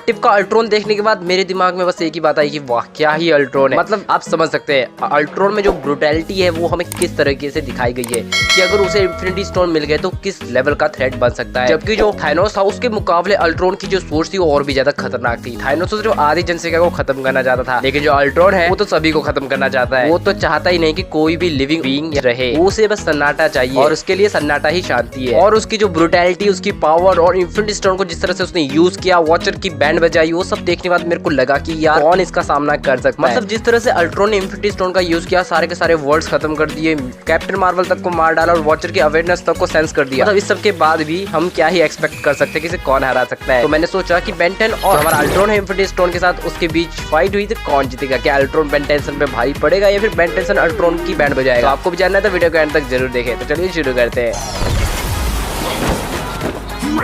What if का Ultron देखने के बाद मेरे दिमाग में बस एक ही बात आई कि वाह क्या ही अल्ट्रॉन है। मतलब आप समझ सकते हैं अल्ट्रॉन में जो ब्रूटैलिटी है वो हमें किस तरीके से दिखाई गई है कि अगर उसे इंफिनिटी स्टोन मिल गए तो किस लेवल का थ्रेट बन सकता है। जबकि जो थानोस था उसके मुकाबले अल्ट्रॉन की जो सोच थी वो और भी ज्यादा खतरनाक थी। थानोस जो आधी जनसंख्या को खत्म करना चाहता था, लेकिन जो अल्ट्रॉन है वो तो सभी को खत्म करना चाहता है। वो तो चाहता ही नहीं कि कोई भी लिविंग बीइंग रहे, उसे बस सन्नाटा चाहिए और उसके लिए सन्नाटा ही शांति है। और उसकी जो ब्रूटैलिटी, उसकी पावर और इंफिनिटी स्टोन को जिस तरह से उसने यूज किया, वॉचर की बैंड बजाई, वो सब देखने के बाद मेरे को लगा कि यार कौन इसका सामना कर सकता है। मतलब जिस तरह से अल्ट्रॉन ने इंफिनिटी स्टोन का यूज किया, सारे के सारे वर्ल्ड्स खत्म कर दिए, कैप्टन मार्वल तक को मार डाला और वॉचर की अवेयरनेस तक को सेंस कर दिया। मतलब इस सब के बाद भी हम क्या ही एक्सपेक्ट कर सकते हैं कि इसे कौन हरा सकता है। तो मैंने सोचा कि बेन 10 और हमारा अल्ट्रॉन है इंफिनिटी स्टोन के साथ, उसके बीच फाइट हुई तो कौन जीतेगा। क्या अल्ट्रॉन बेन 10 पे भारी पड़ेगा या फिर बेन 10 अल्ट्रॉन की बैंड बजाएगा। तो आपको भी जानना है तो वीडियो को एंड तक जरूर देखें। तो चलिए शुरू करते हैं।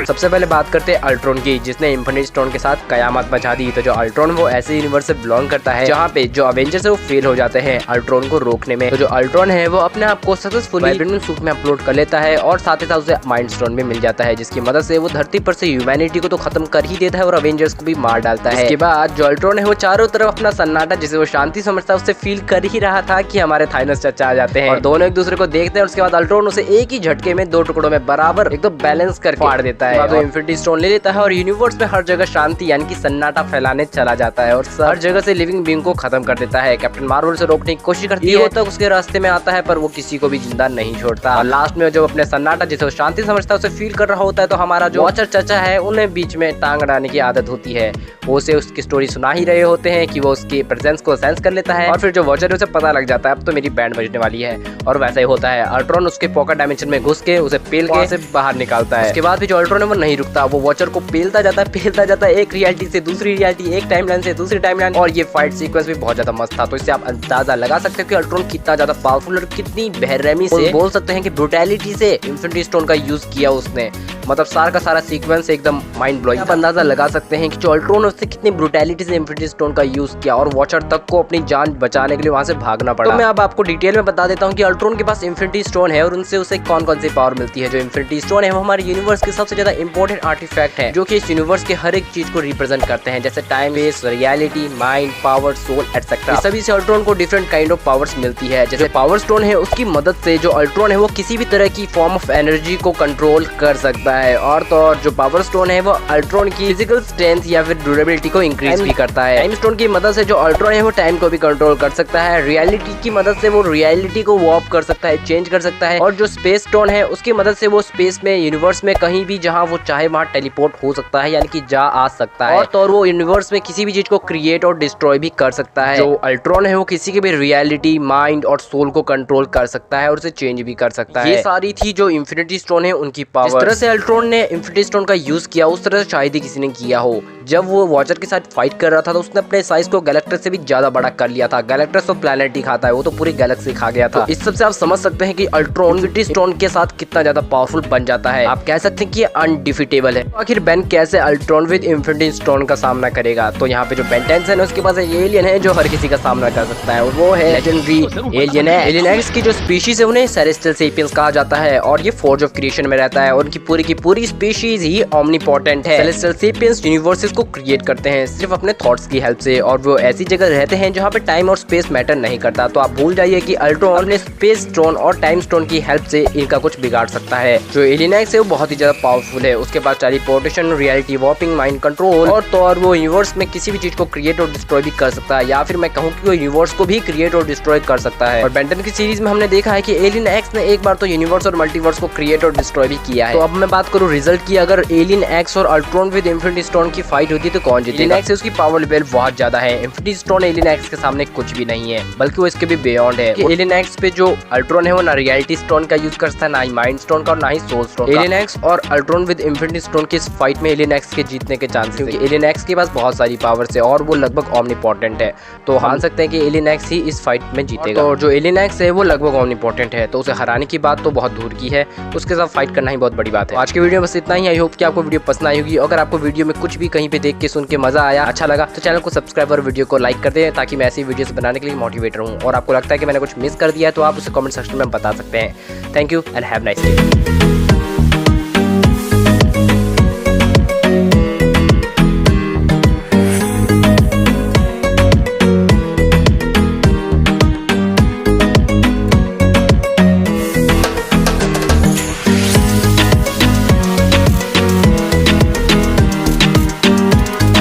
सबसे पहले बात करते हैं अल्ट्रॉन की, जिसने इंफिनिटी स्टोन के साथ कयामत मचा दी। तो जो अल्ट्रॉन वो ऐसे यूनिवर्स से बिलोंग करता है जहाँ पे जो अवेंजर्स है वो फेल हो जाते हैं अल्ट्रॉन को रोकने में। तो जो अल्ट्रॉन है वो अपने आप को सक्सेसफुली वाइब्रेनियम सूट में अपलोड कर लेता है और साथ ही साथ उसे माइंड स्टोन भी मिल जाता है, जिसकी मदद से वो धरती पर से ह्यूमैनिटी को तो खत्म कर ही देता है और अवेंजर्स को भी मार डालता है। इसके बाद जो अल्ट्रॉन है वो चारों तरफ अपना सन्नाटा, जिसे वो शांति समझता है, उससे फील कर ही रहा था कि हमारे थानोस चाचा आ जाते हैं और दोनों एक दूसरे को देखते हैं। उसके बाद अल्ट्रॉन उसे एक ही झटके में दो टुकड़ों में बराबर एकदम बैलेंस कर फाड़ देता है। तो इंफिनिटी स्टोन ले लेता है और यूनिवर्स में हर जगह शांति यानी कि सन्नाटा फैलाने चला जाता है और हर जगह से लिविंग बीइंग को खत्म कर देता है। कैप्टन मार्वल से रोकने की कोशिश करती है, तक उसके रास्ते में आता है पर वो किसी को भी जिंदा नहीं छोड़ता। और लास्ट में जो अपने सन्नाटा जिसे वो शांति समझता है उसे फील कर रहा होता है, तो हमारा जो वॉचर चाचा है उन्हें बीच में टांग अड़ाने की आदत होती है। वो उसे उसकी स्टोरी सुना ही रहे होते हैं कि वो उसकी प्रेजेंस को सेंस कर लेता है और फिर जो वॉचर है उसे पता लग जाता है अब तो मेरी बैंड बजने वाली है। और वैसा ही होता है, अल्ट्रॉन उसके पॉकेट डायमेंशन में घुस के उसे पेल के से बाहर निकालता है। उसके बाद भी जो अल्ट्रॉन है वो नहीं रुकता, वो वॉचर को पेलता जाता है एक रियलिटी से दूसरी रियलिटी, एक टाइमलाइन से दूसरी टाइमलाइन। और ये फाइट सीक्वेंस भी बहुत ज्यादा मस्त था। तो इससे आप अंदाजा लगा सकते हो कि अल्ट्रॉन कितना ज्यादा पावरफुल और कितनी बेरहमी से बोल सकते हैं कि ब्रूटैलिटी से इंफिनिटी स्टोन का यूज किया उसने। मतलब सारा का सारा सीक्वेंस एकदम माइंड ब्लोइंग। आप अंदाजा लगा सकते हैं कि जो अल्ट्रॉन उससे कितनी ब्रूटैलिटी से इंफिनिटी स्टोन का यूज किया और वॉचर तक को अपनी जान बचाने के लिए वहां से भागना पड़ा। तो मैं अब आपको डिटेल में बता देता हूँ कि अल्ट्रॉन के पास इंफिनिटी स्टोन है और उनसे उसे कौन कौन सी पावर मिलती है। जो इंफिनिटी स्टोन है वो हमारे यूनिवर्स के सबसे ज्यादा इंपॉर्टेंट आर्टिफैक्ट है, जो कि इस यूनिवर्स के हर एक चीज को रिप्रेजेंट करते हैं, जैसे time, space, reality, mind, power, soul etcetera. सभी से अल्ट्रॉन को डिफरेंट काइंड ऑफ पावर्स मिलती है। जैसे पावर स्टोन है उसकी मदद से जो अल्ट्रॉन है वो किसी भी तरह की फॉर्म ऑफ एनर्जी को कंट्रोल कर सकता है। और तो और जो पावर स्टोन है वो अल्ट्रॉन की फिजिकल स्ट्रेंथ या फिर ड्यूरेबिलिटी को इंक्रीज भी करता है। टाइम स्टोन की मदद से जो अल्ट्रॉन है वो टाइम को भी कंट्रोल कर सकता है। रियलिटी की मदद से वो रियलिटी को वॉर्प कर सकता है, चेंज कर सकता है। और जो स्पेस स्टोन है उसकी मदद से वो स्पेस में, यूनिवर्स में कहीं भी जहाँ वो चाहे वहाँ टेलीपोर्ट हो सकता है, यानी कि जा आ सकता है। और तो और वो यूनिवर्स में किसी भी चीज को क्रिएट और डिस्ट्रॉय भी कर सकता है। जो अल्ट्रॉन है वो किसी की भी रियलिटी, माइंड और सोल को कंट्रोल कर सकता है और उसे चेंज भी कर सकता है। ये सारी थी जो इंफिनिटी स्टोन है उनकी पावर। जिस तरह से अल्ट्रॉन ने इंफिनिटी स्टोन का यूज किया उस तरह से शायद ही किसी ने किया हो। जब वो वॉचर के साथ फाइट कर रहा था तो उसने अपने साइज को गैलेक्टस से भी ज्यादा बड़ा कर लिया था। गैलेक्टस तो प्लैनेट ही खाता है, वो तो पूरी गैलेक्सी खा गया था। तो इस सबसे आप समझ सकते हैं कि अल्ट्रॉन इंफिनिटी स्टोन के साथ कितना ज्यादा पावरफुल बन जाता है। आप कह सकते हैं कि ये अनडिफिटेबल है। आखिर बेन कैसे अल्ट्रॉन विद इंफिनिटी स्टोन का सामना करेगा? तो यहाँ पे जो बेन 10 है उसके पास एक एलियन है जो हर किसी का सामना कर सकता है और वो है लेजेंडरी एलियन है। एलियन एक्स की जो स्पीशीज है उन्हें सेलेस्टियल सेपियंस कहा जाता है और ये फोर्ज ऑफ क्रिएशन में रहता है और उनकी पूरी की पूरी स्पीशीज ही ओमनीपोटेंट है। सेलेस्टियल सेपियंस यूनिवर्सेस को क्रिएट करते हैं सिर्फ अपने थॉट्स की हेल्प से और वो ऐसी जगह रहते हैं जहाँ पे टाइम और स्पेस मैटर नहीं करता। तो आप भूल जाइए कि अल्ट्रॉन अपने स्पेस स्टोन और टाइम स्टोन की हेल्प से इनका कुछ बिगाड़ सकता है। जो एलियन एक्स है वो बहुत ही ज्यादा पावरफुल है। उसके पास teleportation, reality warping, mind control और तो और वो यूनिवर्स में किसी भी चीज को क्रिएट और डिस्ट्रॉय भी कर सकता है, या फिर मैं कहूँ कि वो यूनिवर्स को भी क्रिएट और डिस्ट्रॉय कर सकता है। और बेन 10 की सीरीज में हमने देखा है कि एलियन एक्स ने एक बार तो यूनिवर्स और मल्टीवर्स को क्रिएट और डिस्ट्रॉय भी किया है। तो अब मैं बात करूँ रिजल्ट की, अगर एलियन एक्स और अल्ट्रॉन विद इंफिनिटी स्टोन की फाइट होती तो कौन जीतेगा? एलियन एक्स उसकी पावर लेवल बहुत ज्यादा है। इंफिनिटी स्टोन एलियन एक्स के सामने कुछ भी नहीं है, बल्कि वो इसके भी बियॉन्ड है। एलियन एक्स पे जो अल्ट्रॉन है वो ना रियलिटी स्टोन का यूज करता है, ना ही माइंड स्टोन का और ना ही सोल स्टोन। एलियन एक्स और अल्ट्रॉन विद इंफिनिटी स्टोन की इस फाइट में एलियन एक्स के जीतने के चांसेस, क्योंकि एलियन एक्स के पास बहुत सारी पावर्स है और वो लगभग ओमनीपोटेंट है। तो मान सकते हैं कि एलियन एक्स ही इस फाइट में जीतेगा। तो जो एलियन एक्स है वो लगभग ओमनीपोटेंट है, तो उसे हराने की बात तो बहुत दूर की है, उसके साथ फाइट करना ही बहुत बड़ी बात है। आज की वीडियो में बस इतना ही। आई होप कि आपको वीडियो पसंद आई होगी। अगर आपको वीडियो में कुछ भी कहीं पे देख के सुन के मजा आया, अच्छा लगा, तो चैनल को सब्सक्राइब और वीडियो को लाइक कर दें ताकि मैं ऐसी वीडियोस बनाने के लिए मोटिवेट रहूं। और आपको लगता है कि मैंने कुछ मिस कर दिया है तो आप उसे कमेंट सेक्शन में बता सकते हैं। Thank you and have nice day.